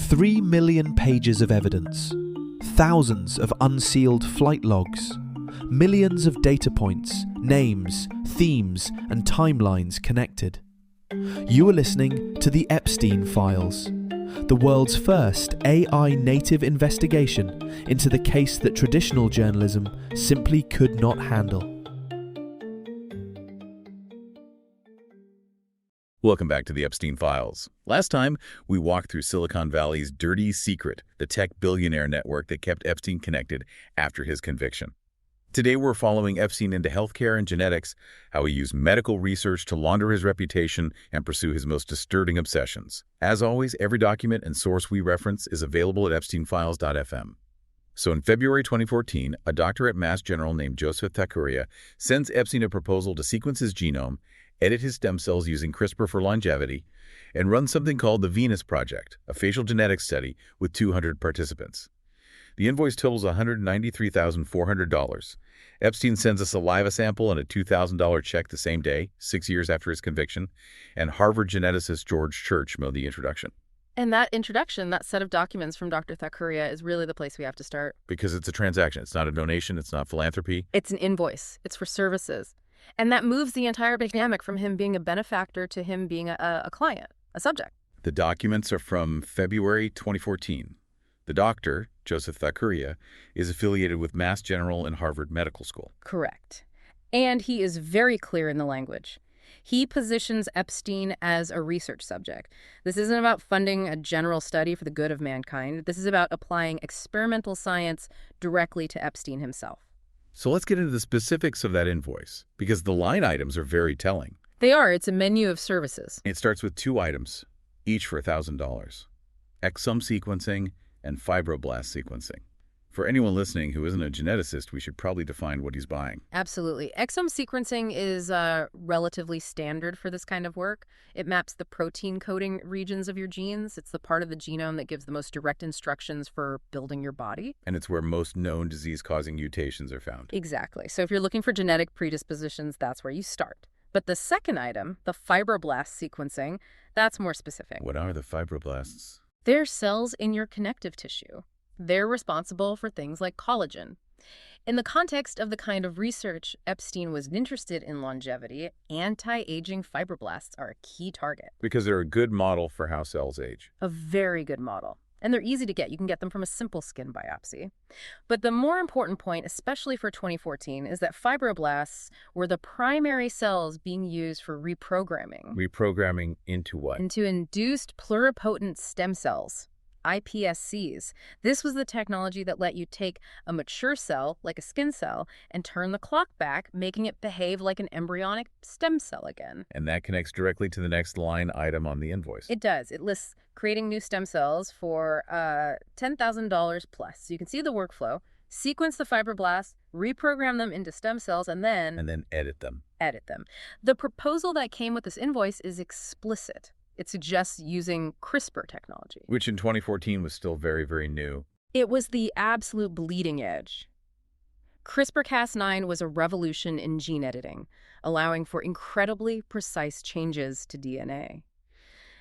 3 million pages of evidence, thousands of unsealed flight logs, millions of data points, names, themes, and timelines connected. You are listening to the Epstein Files, the world's first AI-native investigation into the case that traditional journalism simply could not handle. Welcome back to the Epstein Files. Last time, we walked through Silicon Valley's dirty secret, the tech billionaire network that kept Epstein connected after his conviction. Today, we're following Epstein into healthcare and genetics, how he used medical research to launder his reputation and pursue his most disturbing obsessions. As always, every document and source we reference is available at epsteinfiles.fm. So in February 2014, a doctor at Mass General named Joseph Thakuria sends Epstein a proposal to sequence his genome, edit his stem cells using CRISPR for longevity, and run something called the Venus Project, a facial genetics study with 200 participants. The invoice totals $193,400. Epstein sends a saliva sample and a $2,000 check the same day, 6 years after his conviction, and Harvard geneticist George Church made the introduction. And that introduction, that set of documents from Dr. Thakuria, is really the place we have to start. Because it's a transaction. It's not a donation. It's not philanthropy. It's an invoice. It's for services. And that moves the entire dynamic from him being a benefactor to him being a client, a subject. The documents are from February 2014. The doctor, Joseph Thakuria, is affiliated with Mass General and Harvard Medical School. Correct. And he is very clear in the language. He positions Epstein as a research subject. This isn't about funding a general study for the good of mankind. This is about applying experimental science directly to Epstein himself. So let's get into the specifics of that invoice, because the line items are very telling. They are. It's a menu of services. It starts with 2 items, each for $1,000. Exome sequencing and fibroblast sequencing. For anyone listening who isn't a geneticist, we should probably define what he's buying. Absolutely. Exome sequencing is relatively standard for this kind of work. It maps the protein coding regions of your genes. It's the part of the genome that gives the most direct instructions for building your body. And it's where most known disease-causing mutations are found. Exactly. So if you're looking for genetic predispositions, that's where you start. But the second item, the fibroblast sequencing, that's more specific. What are the fibroblasts? They're cells in your connective tissue. They're responsible for things like collagen. In the context of the kind of research Epstein was interested in longevity, anti-aging fibroblasts are a key target. Because they're a good model for how cells age. A very good model. And they're easy to get. You can get them from a simple skin biopsy. But the more important point, especially for 2014, is that fibroblasts were the primary cells being used for reprogramming. Reprogramming into what? Into induced pluripotent stem cells. iPSCs. This was the technology that let you take a mature cell, like a skin cell, and turn the clock back, making it behave like an embryonic stem cell again. And that connects directly to the next line item on the invoice. It does. It lists creating new stem cells for $10,000 plus. So you can see the workflow, sequence the fibroblasts, reprogram them into stem cells, and then edit them. The proposal that came with this invoice is explicit. It suggests using CRISPR technology. Which in 2014 was still very, very new. It was the absolute bleeding edge. CRISPR-Cas9 was a revolution in gene editing, allowing for incredibly precise changes to DNA.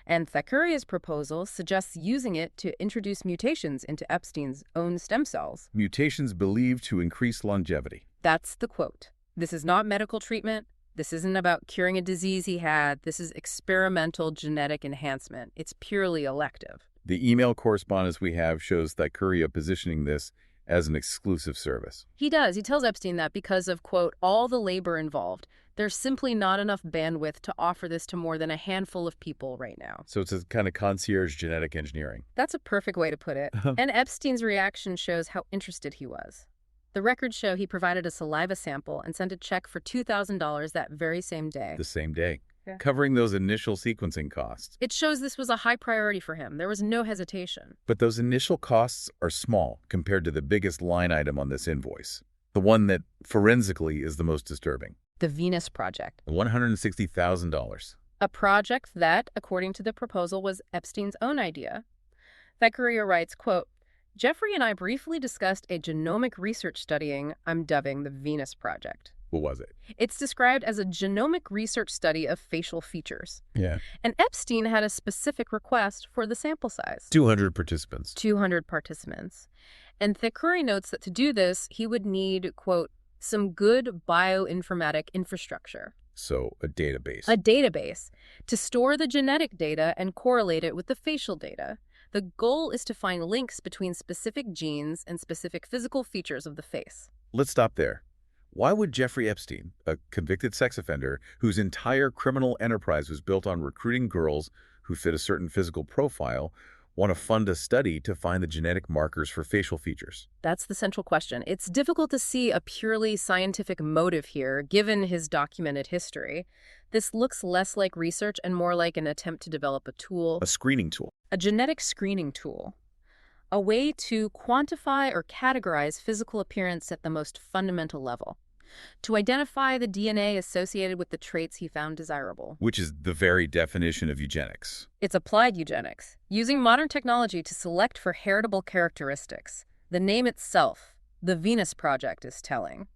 And Thakuria's proposal suggests using it to introduce mutations into Epstein's own stem cells. Mutations believed to increase longevity. That's the quote. This is not medical treatment. This isn't about curing a disease he had. This is experimental genetic enhancement. It's purely elective. The email correspondence we have shows Thakuria positioning this as an exclusive service. He does. He tells Epstein that because of, quote, all the labor involved, there's simply not enough bandwidth to offer this to more than a handful of people right now. So it's a kind of concierge genetic engineering. That's a perfect way to put it. And Epstein's reaction shows how interested he was. The records show he provided a saliva sample and sent a check for $2,000 that very same day. The same day. Yeah. Covering those initial sequencing costs. It shows this was a high priority for him. There was no hesitation. But those initial costs are small compared to the biggest line item on this invoice. The one that forensically is the most disturbing. The Venus Project. $160,000. A project that, according to the proposal, was Epstein's own idea. Thakuria writes, quote, Jeffrey and I briefly discussed a genomic research studying I'm dubbing the Venus Project. What was it? It's described as a genomic research study of facial features. Yeah. And Epstein had a specific request for the sample size. 200 participants. 200 participants. And Thakuri notes that to do this, he would need, quote, some good bioinformatic infrastructure. So a database. A database to store the genetic data and correlate it with the facial data. The goal is to find links between specific genes and specific physical features of the face. Let's stop there. Why would Jeffrey Epstein, a convicted sex offender whose entire criminal enterprise was built on recruiting girls who fit a certain physical profile, want to fund a study to find the genetic markers for facial features? That's the central question. It's difficult to see a purely scientific motive here, given his documented history. This looks less like research and more like an attempt to develop a tool. A screening tool. A genetic screening tool. A way to quantify or categorize physical appearance at the most fundamental level. To identify the DNA associated with the traits he found desirable. Which is the very definition of eugenics. It's applied eugenics, using modern technology to select for heritable characteristics. The name itself, the Venus Project, is telling.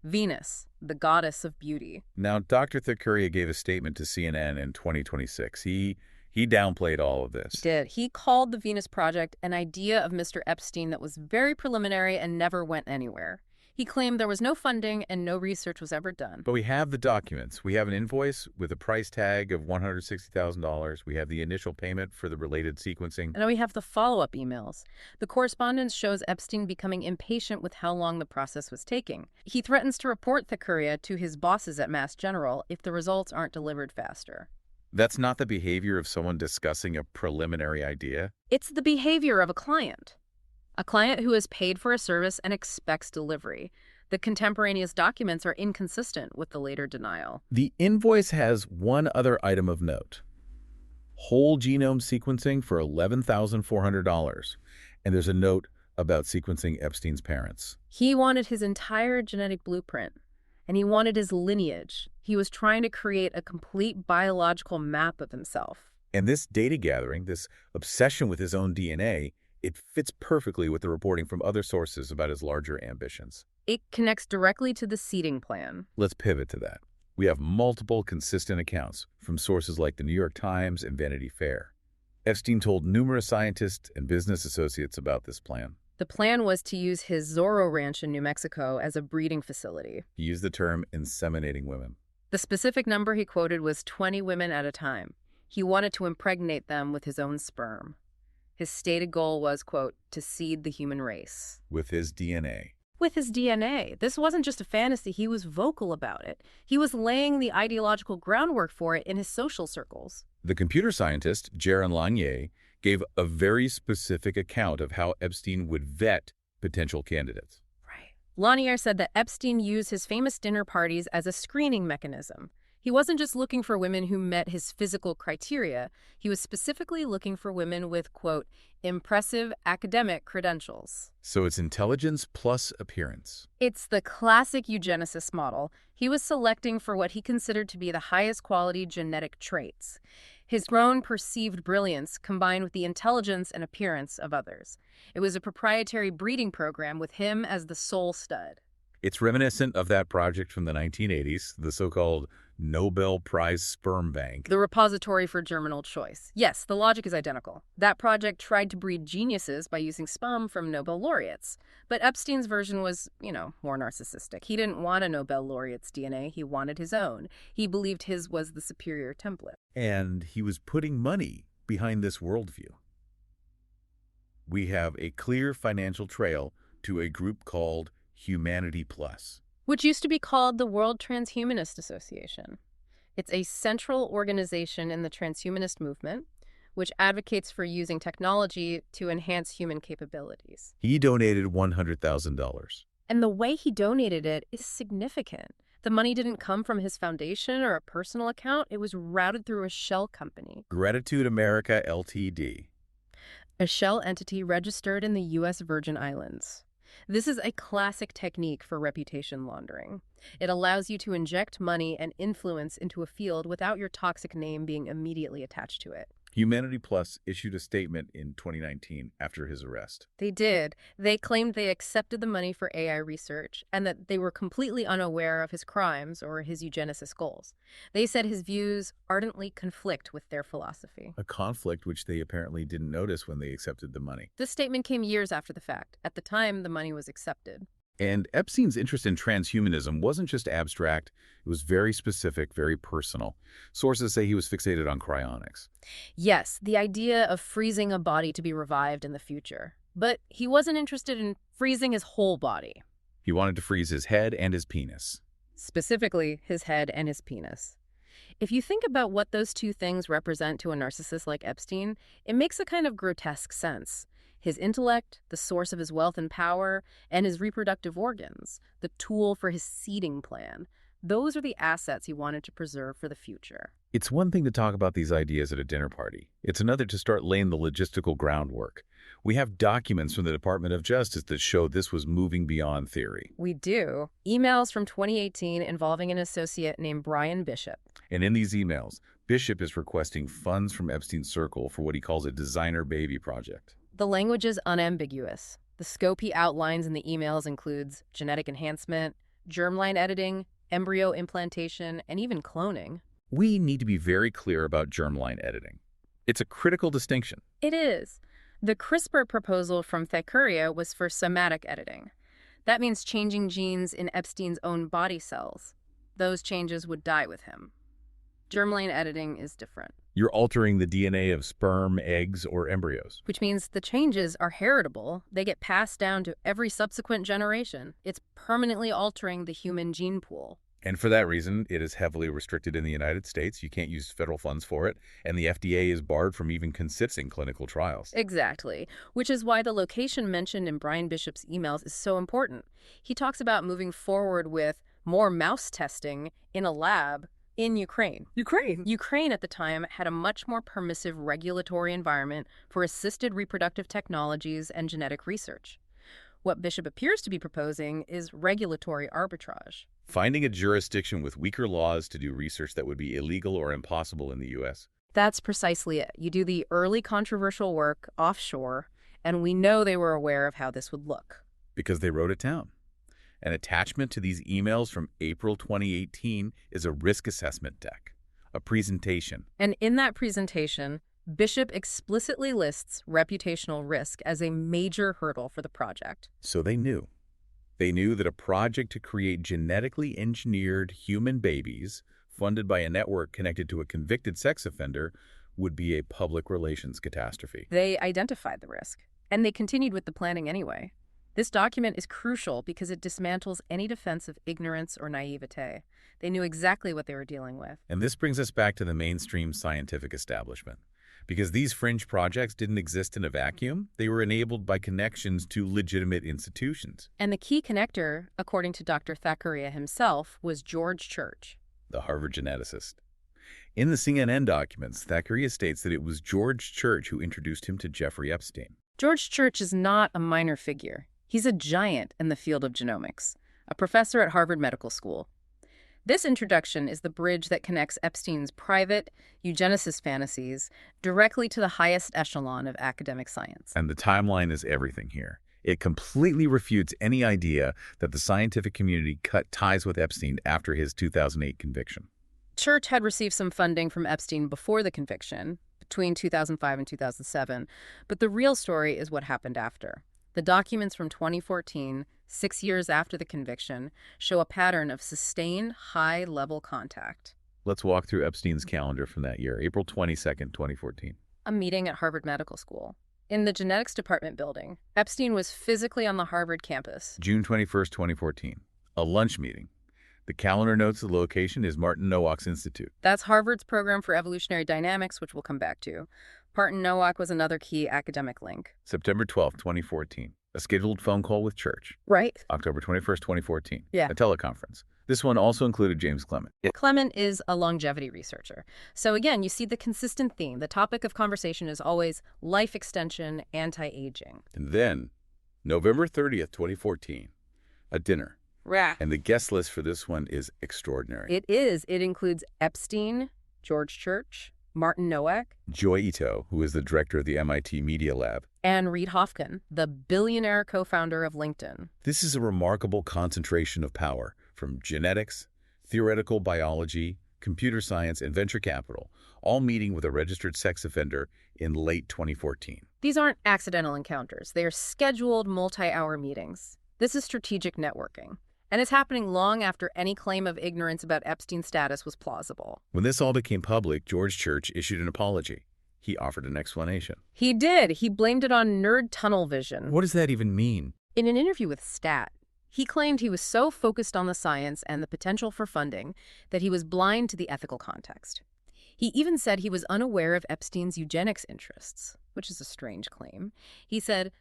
Venus, the goddess of beauty. Now, Dr. Thakuri gave a statement to CNN in 2026. He downplayed all of this. He did. He called the Venus Project an idea of Mr. Epstein that was very preliminary and never went anywhere. He claimed there was no funding and no research was ever done. But we have the documents. We have an invoice with a price tag of $160,000. We have the initial payment for the related sequencing. And then we have the follow-up emails. The correspondence shows Epstein becoming impatient with how long the process was taking. He threatens to report Thakuri to his bosses at Mass General if the results aren't delivered faster. That's not the behavior of someone discussing a preliminary idea. It's the behavior of a client. A client who has paid for a service and expects delivery. The contemporaneous documents are inconsistent with the later denial. The invoice has one other item of note. Whole genome sequencing for $11,400. And there's a note about sequencing Epstein's parents. He wanted his entire genetic blueprint, and he wanted his lineage. He was trying to create a complete biological map of himself. And this data gathering, this obsession with his own DNA, it fits perfectly with the reporting from other sources about his larger ambitions. It connects directly to the seeding plan. Let's pivot to that. We have multiple consistent accounts from sources like the New York Times and Vanity Fair. Epstein told numerous scientists and business associates about this plan. The plan was to use his Zorro Ranch in New Mexico as a breeding facility. He used the term inseminating women. The specific number he quoted was 20 women at a time. He wanted to impregnate them with his own sperm. His stated goal was, quote, to seed the human race. With his DNA. With his DNA. This wasn't just a fantasy. He was vocal about it. He was laying the ideological groundwork for it in his social circles. The computer scientist, Jaron Lanier, gave a very specific account of how Epstein would vet potential candidates. Right. Lanier said that Epstein used his famous dinner parties as a screening mechanism. He wasn't just looking for women who met his physical criteria. He was specifically looking for women with, quote, impressive academic credentials. So it's intelligence plus appearance. It's the classic eugenicist model. He was selecting for what he considered to be the highest quality genetic traits. His own perceived brilliance combined with the intelligence and appearance of others. It was a proprietary breeding program with him as the sole stud. It's reminiscent of that project from the 1980s, the so-called Nobel Prize Sperm Bank. The repository for germinal choice. Yes, the logic is identical. That project tried to breed geniuses by using sperm from Nobel laureates. But Epstein's version was, more narcissistic. He didn't want a Nobel laureate's DNA. He wanted his own. He believed his was the superior template. And he was putting money behind this worldview. We have a clear financial trail to a group called Humanity Plus, which used to be called the World Transhumanist Association. It's a central organization in the transhumanist movement, which advocates for using technology to enhance human capabilities. He donated $100,000. And the way he donated it is significant. The money didn't come from his foundation or a personal account. It was routed through a shell company. Gratitude America Ltd. A shell entity registered in the U.S. Virgin Islands. This is a classic technique for reputation laundering. It allows you to inject money and influence into a field without your toxic name being immediately attached to it. Humanity Plus issued a statement in 2019 after his arrest. They did. They claimed they accepted the money for AI research and that they were completely unaware of his crimes or his eugenicist goals. They said his views ardently conflict with their philosophy. A conflict which they apparently didn't notice when they accepted the money. This statement came years after the fact. At the time, the money was accepted. And Epstein's interest in transhumanism wasn't just abstract, it was very specific, very personal. Sources say he was fixated on cryonics. Yes, the idea of freezing a body to be revived in the future. But he wasn't interested in freezing his whole body. He wanted to freeze his head and his penis. Specifically, his head and his penis. If you think about what those two things represent to a narcissist like Epstein, it makes a kind of grotesque sense. His intellect, the source of his wealth and power, and his reproductive organs, the tool for his seeding plan. Those are the assets he wanted to preserve for the future. It's one thing to talk about these ideas at a dinner party. It's another to start laying the logistical groundwork. We have documents from the Department of Justice that show this was moving beyond theory. We do. Emails from 2018 involving an associate named Brian Bishop. And in these emails, Bishop is requesting funds from Epstein's circle for what he calls a designer baby project. The language is unambiguous. The scope he outlines in the emails includes genetic enhancement, germline editing, embryo implantation, and even cloning. We need to be very clear about germline editing. It's a critical distinction. It is. The CRISPR proposal from Thackeray was for somatic editing. That means changing genes in Epstein's own body cells. Those changes would die with him. Germline editing is different. You're altering the DNA of sperm, eggs, or embryos. Which means the changes are heritable. They get passed down to every subsequent generation. It's permanently altering the human gene pool. And for that reason, it is heavily restricted in the United States. You can't use federal funds for it, and the FDA is barred from even considering clinical trials. Exactly, which is why the location mentioned in Brian Bishop's emails is so important. He talks about moving forward with more mouse testing in a lab in Ukraine. Ukraine at the time had a much more permissive regulatory environment for assisted reproductive technologies and genetic research. What Bishop appears to be proposing is regulatory arbitrage. Finding a jurisdiction with weaker laws to do research that would be illegal or impossible in the U.S. That's precisely it. You do the early controversial work offshore, and we know they were aware of how this would look. Because they wrote it down. An attachment to these emails from April 2018 is a risk assessment deck, a presentation. And in that presentation, Bishop explicitly lists reputational risk as a major hurdle for the project. So they knew. They knew that a project to create genetically engineered human babies funded by a network connected to a convicted sex offender would be a public relations catastrophe. They identified the risk, and they continued with the planning anyway. This document is crucial because it dismantles any defense of ignorance or naivete. They knew exactly what they were dealing with. And this brings us back to the mainstream scientific establishment. Because these fringe projects didn't exist in a vacuum, they were enabled by connections to legitimate institutions. And the key connector, according to Dr. Thackeray himself, was George Church, the Harvard geneticist. In the CNN documents, Thackeray states that it was George Church who introduced him to Jeffrey Epstein. George Church is not a minor figure. He's a giant in the field of genomics, a professor at Harvard Medical School. This introduction is the bridge that connects Epstein's private, eugenicist fantasies directly to the highest echelon of academic science. And the timeline is everything here. It completely refutes any idea that the scientific community cut ties with Epstein after his 2008 conviction. Church had received some funding from Epstein before the conviction, between 2005 and 2007, but the real story is what happened after. The documents from 2014, 6 years after the conviction, show a pattern of sustained high-level contact. Let's walk through Epstein's calendar from that year, April 22nd, 2014. A meeting at Harvard Medical School. In the genetics department building, Epstein was physically on the Harvard campus. June 21st, 2014. A lunch meeting. The calendar notes the location is Martin Nowak's Institute. That's Harvard's program for evolutionary dynamics, which we'll come back to. Martin Nowak was another key academic link. September 12th, 2014. A scheduled phone call with Church. Right. October 21st, 2014. Yeah. A teleconference. This one also included James Clement. Clement is a longevity researcher. So again, you see the consistent theme. The topic of conversation is always life extension, anti-aging. And then, November 30th, 2014. A dinner. Rah. And the guest list for this one is extraordinary. It is. It includes Epstein, George Church, Martin Nowak, Joy Ito, who is the director of the MIT Media Lab. and Reid Hoffman, the billionaire co-founder of LinkedIn. This is a remarkable concentration of power from genetics, theoretical biology, computer science, and venture capital, all meeting with a registered sex offender in late 2014. These aren't accidental encounters. They are scheduled multi-hour meetings. This is strategic networking. And it's happening long after any claim of ignorance about Epstein's status was plausible. When this all became public, George Church issued an apology. He offered an explanation. He did. He blamed it on nerd tunnel vision. What does that even mean? In an interview with Stat, he claimed he was so focused on the science and the potential for funding that he was blind to the ethical context. He even said he was unaware of Epstein's eugenics interests, which is a strange claim. He said,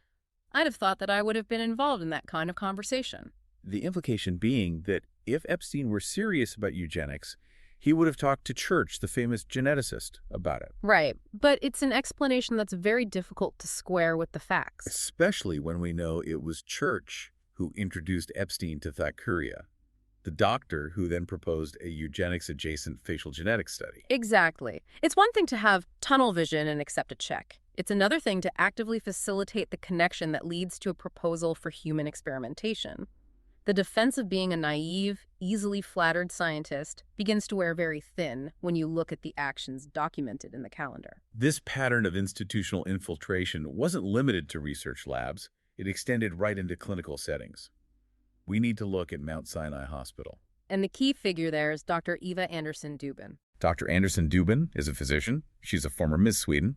"I'd have thought that I would have been involved in that kind of conversation." The implication being that if Epstein were serious about eugenics, he would have talked to Church, the famous geneticist, about it. Right, but it's an explanation that's very difficult to square with the facts. Especially when we know it was Church who introduced Epstein to Thackeray, the doctor who then proposed a eugenics-adjacent facial genetics study. Exactly. It's one thing to have tunnel vision and accept a check. It's another thing to actively facilitate the connection that leads to a proposal for human experimentation. The defense of being a naive, easily flattered scientist begins to wear very thin when you look at the actions documented in the calendar. This pattern of institutional infiltration wasn't limited to research labs. It extended right into clinical settings. We need to look at Mount Sinai Hospital. And the key figure there is Dr. Eva Anderson-Dubin. Dr. Anderson-Dubin is a physician. She's a former Miss Sweden,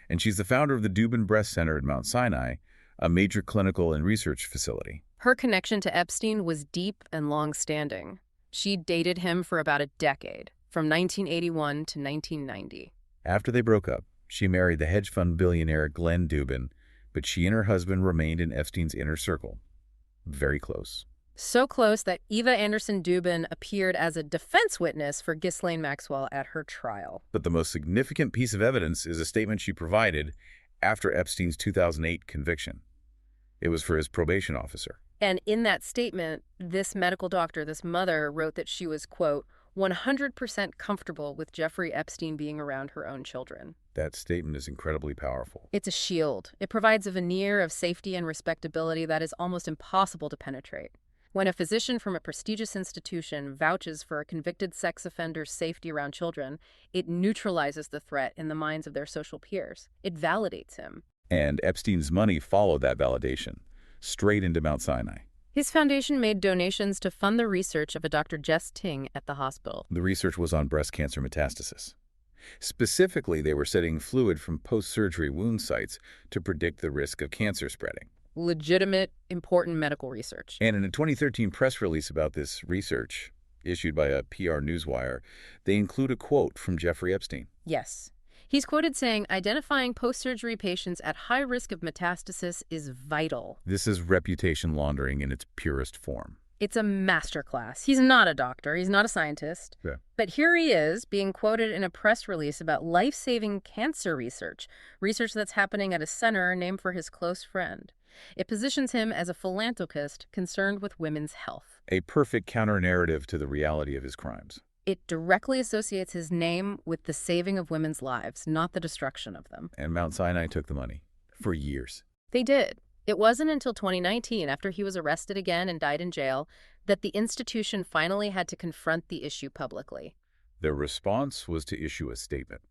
and she's the founder of the Dubin Breast Center at Mount Sinai, a major clinical and research facility. Her connection to Epstein was deep and long-standing. She dated him for about a decade, from 1981 to 1990. After they broke up, she married the hedge fund billionaire Glenn Dubin, but she and her husband remained in Epstein's inner circle. Very close. So close that Eva Anderson-Dubin appeared as a defense witness for Ghislaine Maxwell at her trial. But the most significant piece of evidence is a statement she provided after Epstein's 2008 conviction. It was for his probation officer. And in that statement, this medical doctor, this mother, wrote that she was, quote, 100% comfortable with Jeffrey Epstein being around her own children. That statement is incredibly powerful. It's a shield. It provides a veneer of safety and respectability that is almost impossible to penetrate. When a physician from a prestigious institution vouches for a convicted sex offender's safety around children, it neutralizes the threat in the minds of their social peers. It validates him. And Epstein's money followed that validation, straight into Mount Sinai. His foundation made donations to fund the research of a Dr. Jess Ting at the hospital. The research was on breast cancer metastasis. Specifically, they were studying fluid from post-surgery wound sites to predict the risk of cancer spreading. Legitimate, important medical research. And in a 2013 press release about this research, issued by a PR newswire, they include a quote from Jeffrey Epstein. Yes. He's quoted saying, "Identifying post-surgery patients at high risk of metastasis is vital." This is reputation laundering in its purest form. It's a masterclass. He's not a doctor. He's not a scientist. Yeah. But here he is being quoted in a press release about life-saving cancer research that's happening at a center named for his close friend. It positions him as a philanthropist concerned with women's health. A perfect counter-narrative to the reality of his crimes. It directly associates his name with the saving of women's lives, not the destruction of them. And Mount Sinai took the money. For years. They did. It wasn't until 2019, after he was arrested again and died in jail, that the institution finally had to confront the issue publicly. Their response was to issue a statement.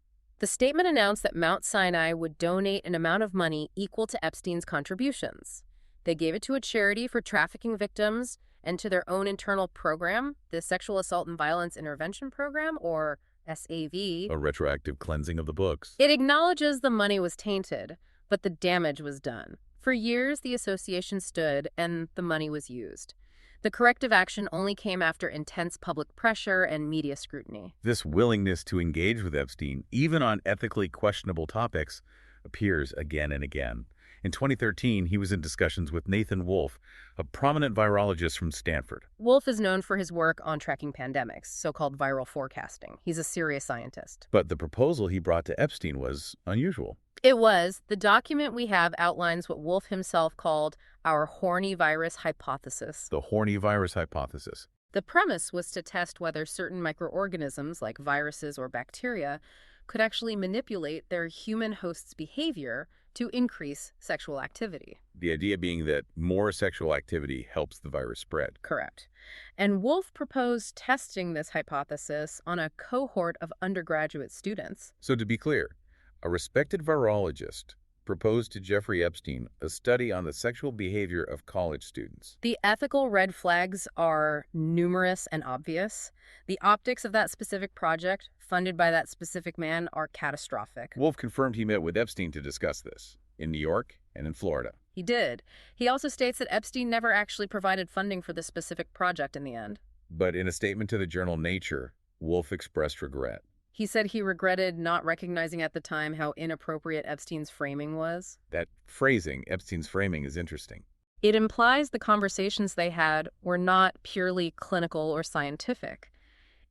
The statement announced that Mount Sinai would donate an amount of money equal to Epstein's contributions. They gave it to a charity for trafficking victims and to their own internal program, the Sexual Assault and Violence Intervention Program, or SAV. A retroactive cleansing of the books. It acknowledges the money was tainted, but the damage was done. For years, the association stood and the money was used. The corrective action only came after intense public pressure and media scrutiny. This willingness to engage with Epstein, even on ethically questionable topics, appears again and again. In 2013, he was in discussions with Nathan Wolfe, a prominent virologist from Stanford. Wolfe is known for his work on tracking pandemics, so-called viral forecasting. He's a serious scientist. But the proposal he brought to Epstein was unusual. It was. The document we have outlines what Wolfe himself called our horny virus hypothesis. The horny virus hypothesis. The premise was to test whether certain microorganisms, like viruses or bacteria, could actually manipulate their human host's behavior to increase sexual activity. The idea being that more sexual activity helps the virus spread. Correct. And Wolf proposed testing this hypothesis on a cohort of undergraduate students. So to be clear, a respected virologist proposed to Jeffrey Epstein a study on the sexual behavior of college students. The ethical red flags are numerous and obvious. The optics of that specific project, funded by that specific man, are catastrophic. Wolf confirmed he met with Epstein to discuss this, in New York and in Florida. He did. He also states that Epstein never actually provided funding for this specific project in the end. But in a statement to the journal Nature, Wolf expressed regret. He said he regretted not recognizing at the time how inappropriate Epstein's framing was. That phrasing, Epstein's framing, is interesting. It implies the conversations they had were not purely clinical or scientific.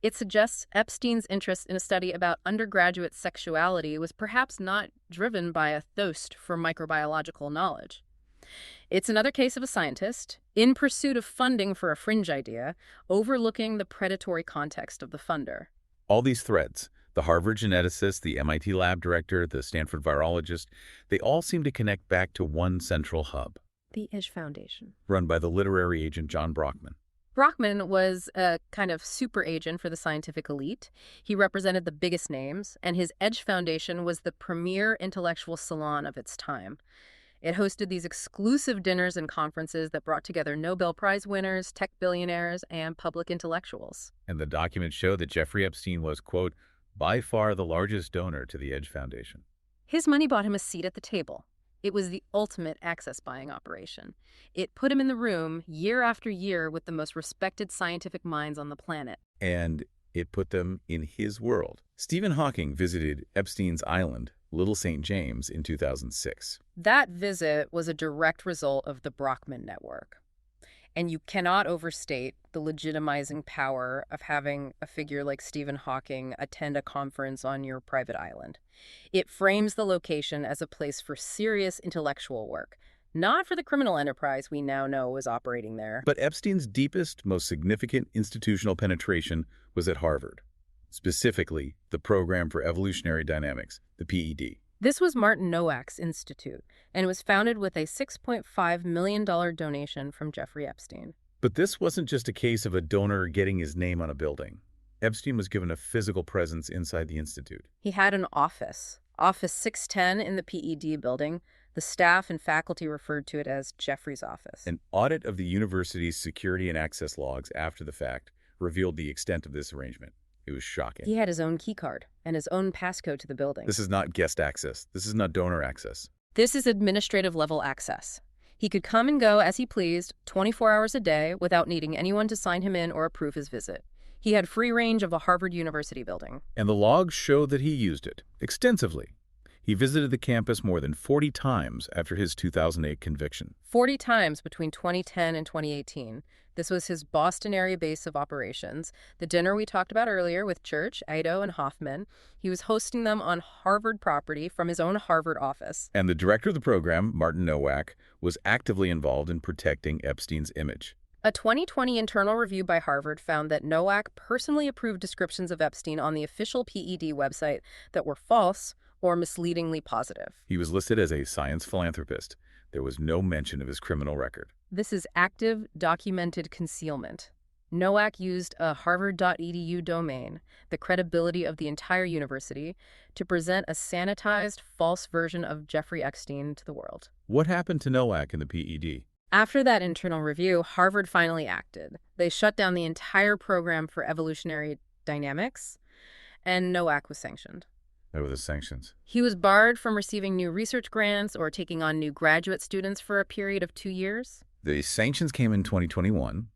It suggests Epstein's interest in a study about undergraduate sexuality was perhaps not driven by a thirst for microbiological knowledge. It's another case of a scientist, in pursuit of funding for a fringe idea, overlooking the predatory context of the funder. All these threads, the Harvard geneticist, the MIT lab director, the Stanford virologist, they all seem to connect back to one central hub. The Edge Foundation. Run by the literary agent John Brockman. Brockman was a kind of super agent for the scientific elite. He represented the biggest names, and his Edge Foundation was the premier intellectual salon of its time. It hosted these exclusive dinners and conferences that brought together Nobel Prize winners, tech billionaires, and public intellectuals. And the documents show that Jeffrey Epstein was, quote, by far the largest donor to the Edge Foundation. His money bought him a seat at the table. It was the ultimate access buying operation. It put him in the room year after year with the most respected scientific minds on the planet. And it put them in his world. Stephen Hawking visited Epstein's island, Little St. James, in 2006. That visit was a direct result of the Brockman Network. And you cannot overstate the legitimizing power of having a figure like Stephen Hawking attend a conference on your private island. It frames the location as a place for serious intellectual work, not for the criminal enterprise we now know was operating there. But Epstein's deepest, most significant institutional penetration was at Harvard, specifically the Program for Evolutionary Dynamics, the PED. This was Martin Nowak's institute, and it was founded with a $6.5 million donation from Jeffrey Epstein. But this wasn't just a case of a donor getting his name on a building. Epstein was given a physical presence inside the institute. He had an office, Office 610 in the PED building. The staff and faculty referred to it as Jeffrey's office. An audit of the university's security and access logs after the fact revealed the extent of this arrangement. It was shocking. He had his own keycard and his own passcode to the building. This is not guest access. This is not donor access. This is administrative level access. He could come and go as he pleased 24 hours a day without needing anyone to sign him in or approve his visit. He had free range of a Harvard University building. And the logs show that he used it extensively. He visited the campus more than 40 times after his 2008 conviction. 40 times between 2010 and 2018. This was his Boston area base of operations. The dinner we talked about earlier with Church, Ido, and Hoffman, he was hosting them on Harvard property from his own Harvard office. And the director of the program, Martin Nowak, was actively involved in protecting Epstein's image. A 2020 internal review by Harvard found that Nowak personally approved descriptions of Epstein on the official PED website that were false or misleadingly positive. He was listed as a science philanthropist. There was no mention of his criminal record. This is active, documented concealment. Nowak used a harvard.edu domain, the credibility of the entire university, to present a sanitized, false version of Jeffrey Epstein to the world. What happened to Nowak in the PED? After that internal review, Harvard finally acted. They shut down the entire program for evolutionary dynamics, and Nowak was sanctioned. What were the sanctions? He was barred from receiving new research grants or taking on new graduate students for a period of 2 years. The sanctions came in 2021.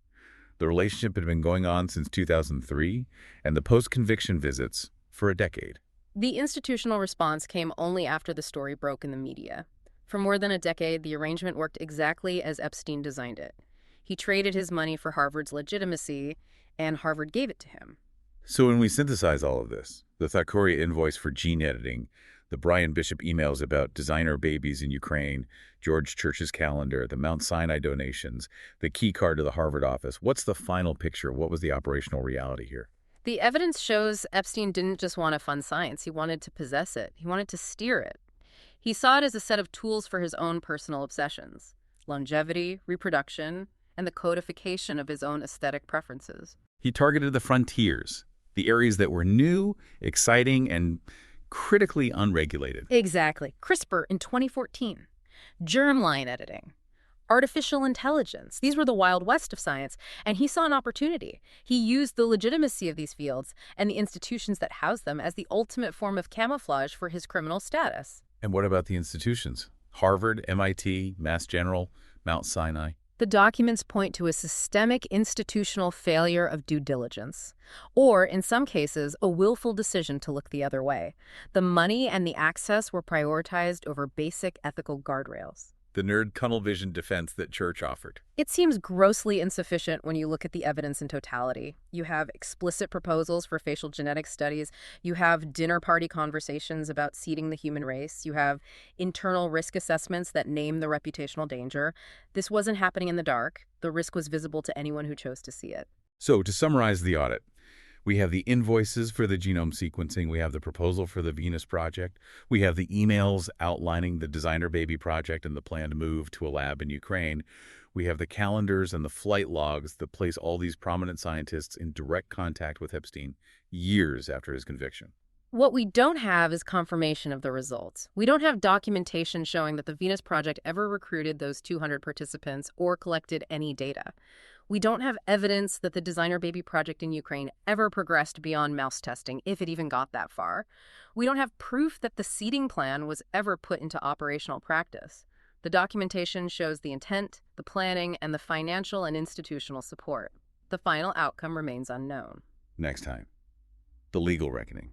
The relationship had been going on since 2003, and the post-conviction visits for a decade. The institutional response came only after the story broke in the media. For more than a decade, the arrangement worked exactly as Epstein designed it. He traded his money for Harvard's legitimacy, and Harvard gave it to him. So when we synthesize all of this, the Thakuria invoice for gene editing, the Brian Bishop emails about designer babies in Ukraine, George Church's calendar, the Mount Sinai donations, the key card to the Harvard office, what's the final picture? What was the operational reality here? The evidence shows Epstein didn't just want to fund science. He wanted to possess it. He wanted to steer it. He saw it as a set of tools for his own personal obsessions: longevity, reproduction, and the codification of his own aesthetic preferences. He targeted the frontiers, the areas that were new, exciting, and critically unregulated. Exactly. CRISPR in 2014. Germline editing. Artificial intelligence. These were the Wild West of science, and he saw an opportunity. He used the legitimacy of these fields and the institutions that house them as the ultimate form of camouflage for his criminal status. And what about the institutions? Harvard, MIT, Mass General, Mount Sinai. The documents point to a systemic institutional failure of due diligence, or, in some cases, a willful decision to look the other way. The money and the access were prioritized over basic ethical guardrails. The nerd tunnel vision defense that Church offered. It seems grossly insufficient when you look at the evidence in totality. You have explicit proposals for facial genetics studies. You have dinner party conversations about seeding the human race. You have internal risk assessments that name the reputational danger. This wasn't happening in the dark. The risk was visible to anyone who chose to see it. So, to summarize the audit, we have the invoices for the genome sequencing. We have the proposal for the Venus project. We have the emails outlining the designer baby project and the planned move to a lab in Ukraine. We have the calendars and the flight logs that place all these prominent scientists in direct contact with Epstein years after his conviction. What we don't have is confirmation of the results. We don't have documentation showing that the Venus project ever recruited those 200 participants or collected any data. We don't have evidence that the designer baby project in Ukraine ever progressed beyond mouse testing, if it even got that far. We don't have proof that the seeding plan was ever put into operational practice. The documentation shows the intent, the planning, and the financial and institutional support. The final outcome remains unknown. Next time, the legal reckoning.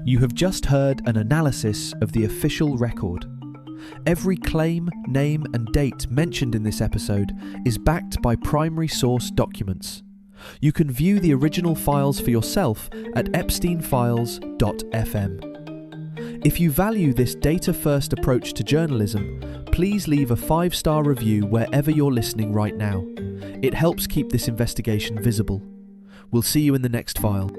You have just heard an analysis of the official record. Every claim, name, and date mentioned in this episode is backed by primary source documents. You can view the original files for yourself at epsteinfiles.fm. If you value this data-first approach to journalism, please leave a 5-star review wherever you're listening right now. It helps keep this investigation visible. We'll see you in the next file.